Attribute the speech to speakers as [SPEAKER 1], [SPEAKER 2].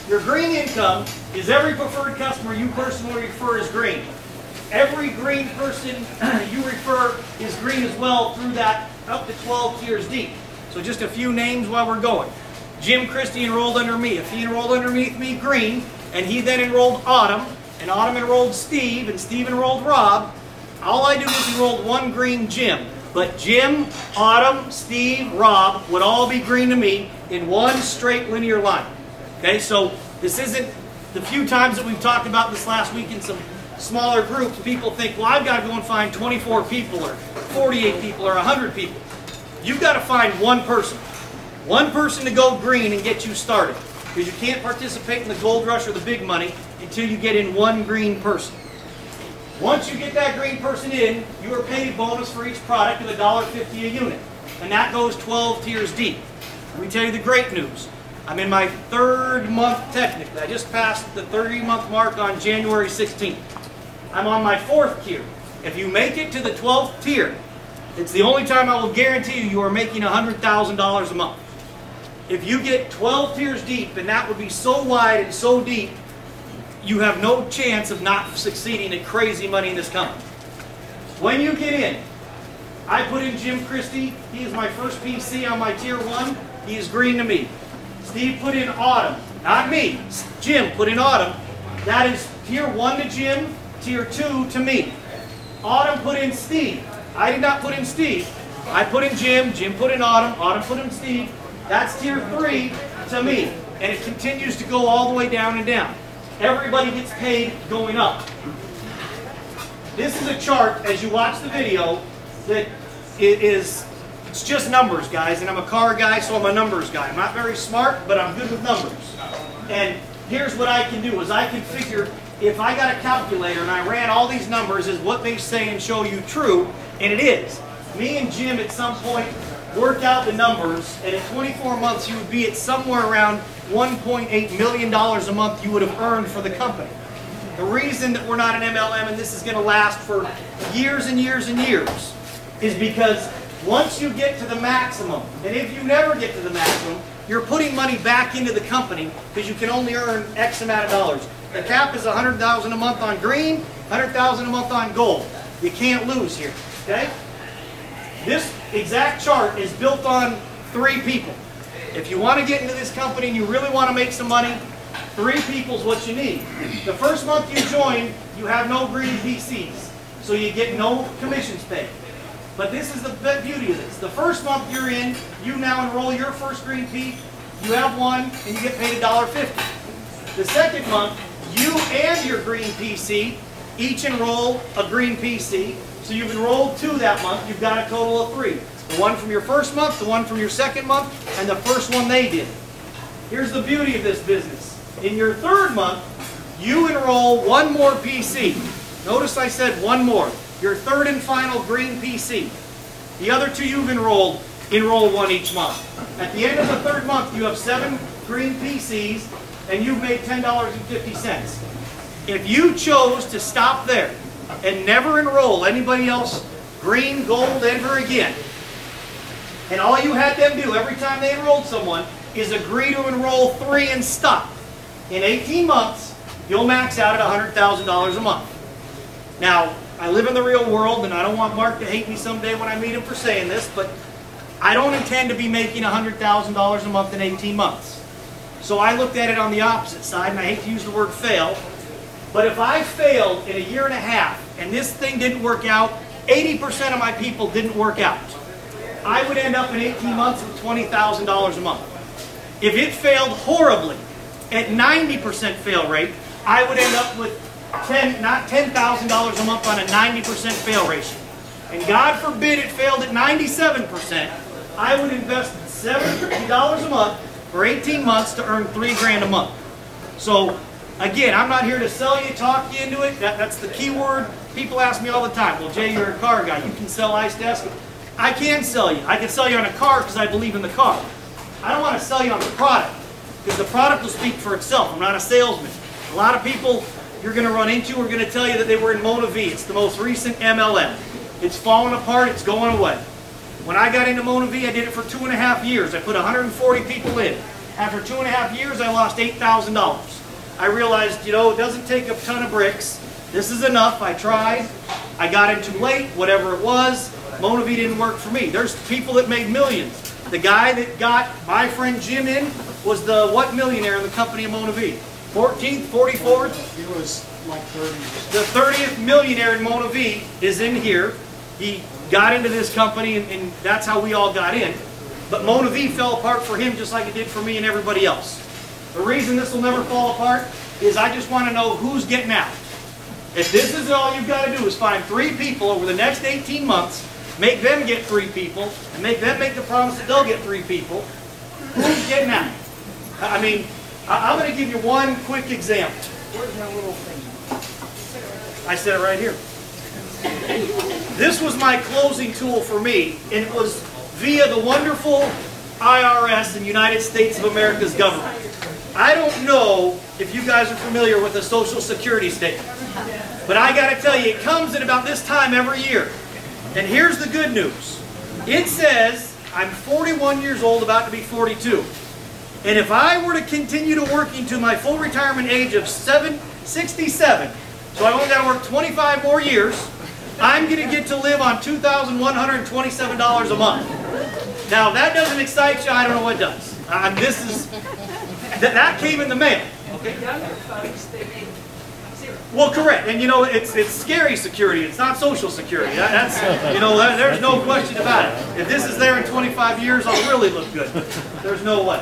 [SPEAKER 1] Your green income is every preferred customer you personally refer is green. Every green person you refer is green as well through that up to 12 tiers deep. So just a few names while we're going. Jim Christie enrolled under me. If he enrolled underneath me, green, and he then enrolled Autumn, and Autumn enrolled Steve, and Steve enrolled Rob, all I do is enrolled one green Jim. But Jim, Autumn, Steve, Rob would all be green to me in one straight linear line. Okay, so this isn't the few times that we've talked about this last week in some smaller groups, people think, well, I've got to go and find 24 people or 48 people or 100 people. You've got to find one person. One person to go green and get you started. Because you can't participate in the gold rush or the big money until you get in one green person. Once you get that green person in, you are paid a bonus for each product of $1.50 a unit. And that goes 12 tiers deep. Let me tell you the great news. I'm in my 3rd month technically. I just passed the 30-month mark on January 16th. I'm on my 4th tier. If you make it to the 12th tier, it's the only time I will guarantee you are making $100,000 a month. If you get 12 tiers deep, and that would be so wide and so deep, you have no chance of not succeeding at crazy money in this company. When you get in, I put in Jim Christie. He is my first PC on my tier 1. He is green to me. Steve put in Autumn. Not me. Jim put in Autumn. That is tier 1 to Jim, tier 2 to me. Autumn put in Steve. I did not put in Steve. I put in Jim. Jim put in Autumn. Autumn put in Steve. That's tier 3 to me. And it continues to go all the way down and down. Everybody gets paid going up. This is a chart, as you watch the video, that it's just numbers, guys. And I'm a car guy, so I'm a numbers guy. I'm not very smart, but I'm good with numbers. And here's what I can do, is I can figure, if I got a calculator and I ran all these numbers as what they say and show you true, and it is. Me and Jim at some point worked out the numbers, and in 24 months you would be at somewhere around $1.8 million a month you would have earned for the company. The reason that we're not an MLM and this is going to last for years and years and years is because once you get to the maximum, and if you never get to the maximum, you're putting money back into the company because you can only earn X amount of dollars. The cap is $100,000 a month on green, $100,000 a month on gold. You can't lose here, okay? This exact chart is built on 3 people. If you want to get into this company and you really want to make some money, 3 people is what you need. The first month you join, you have no green PCs, so you get no commissions paid. But this is the beauty of this. The first month you're in, you now enroll your first green P, you have one, and you get paid $1.50. The second month, you and your green PC each enroll a green PC, so you've enrolled 2 that month, you've got a total of 3. The one from your first month, the one from your second month, and the first one they did. Here's the beauty of this business. In your 3rd month, you enroll 1 more PC. Notice I said 1 more. Your 3rd and final green PC. The other 2 you've enroll 1 each month. At the end of the 3rd month, you have 7 green PCs, and you've made $10.50. If you chose to stop there and never enroll anybody else green, gold, ever again, and all you had them do every time they enrolled someone is agree to enroll 3 and stop. In 18 months, you'll max out at $100,000 a month. Now, I live in the real world, and I don't want Mark to hate me someday when I meet him for saying this, but I don't intend to be making $100,000 a month in 18 months. So I looked at it on the opposite side, and I hate to use the word fail, but if I failed in a year and a half, and this thing didn't work out, 80% of my people didn't work out. I would end up in 18 months with $20,000 a month. If it failed horribly, at 90% fail rate, I would end up with not $10,000 a month on a 90% fail ratio. And God forbid it failed at 97%, I would invest $70 a month for 18 months to earn $3 grand a month. So again, I'm not here to sell you, talk you into it. That's the key word. People ask me all the time, well, Jay, you're a car guy. You can sell ice desk. I can sell you. I can sell you on a car because I believe in the car. I don't want to sell you on the product because the product will speak for itself. I'm not a salesman. A lot of people you're going to run into are going to tell you that they were in Mona V. It's the most recent MLM. It's falling apart. It's going away. When I got into Mona V, I did it for 2.5 years. I put 140 people in. After 2.5 years, I lost $8,000. I realized, you know, it doesn't take a ton of bricks. This is enough. I tried. I got in too late, whatever it was. MonaV didn't work for me. There's people that made millions. The guy that got my friend Jim in was the what millionaire in the company of MonaV? 14th, 44th?
[SPEAKER 2] He was like 30.
[SPEAKER 1] The 30th millionaire in MonaV is in here. He got into this company, and that's how we all got in. But MonaV fell apart for him just like it did for me and everybody else. The reason this will never fall apart is I just want to know who's getting out. If this is all you've got to do is find 3 people over the next 18 months, make them get 3 people, and make them make the promise that they'll get 3 people, who's getting out? I mean, I'm going to give you one quick example. Where's that little thing? I said it right here. This was my closing tool for me, and it was via the wonderful IRS and United States of America's government. I don't know if you guys are familiar with the Social Security statement, but I got to tell you, it comes at about this time every year. And here's the good news. It says I'm 41 years old, about to be 42. And if I were to continue to working to my full retirement age of 67, so I only got to work 25 more years, I'm going to get to live on $2,127 a month. Now, if that doesn't excite you, I don't know what does. That came in the mail. Okay? Well, correct. And you know, it's scary security. It's not social security. That's, you know, there's no question about it. If this is there in 25 years, I'll really look good. There's no way.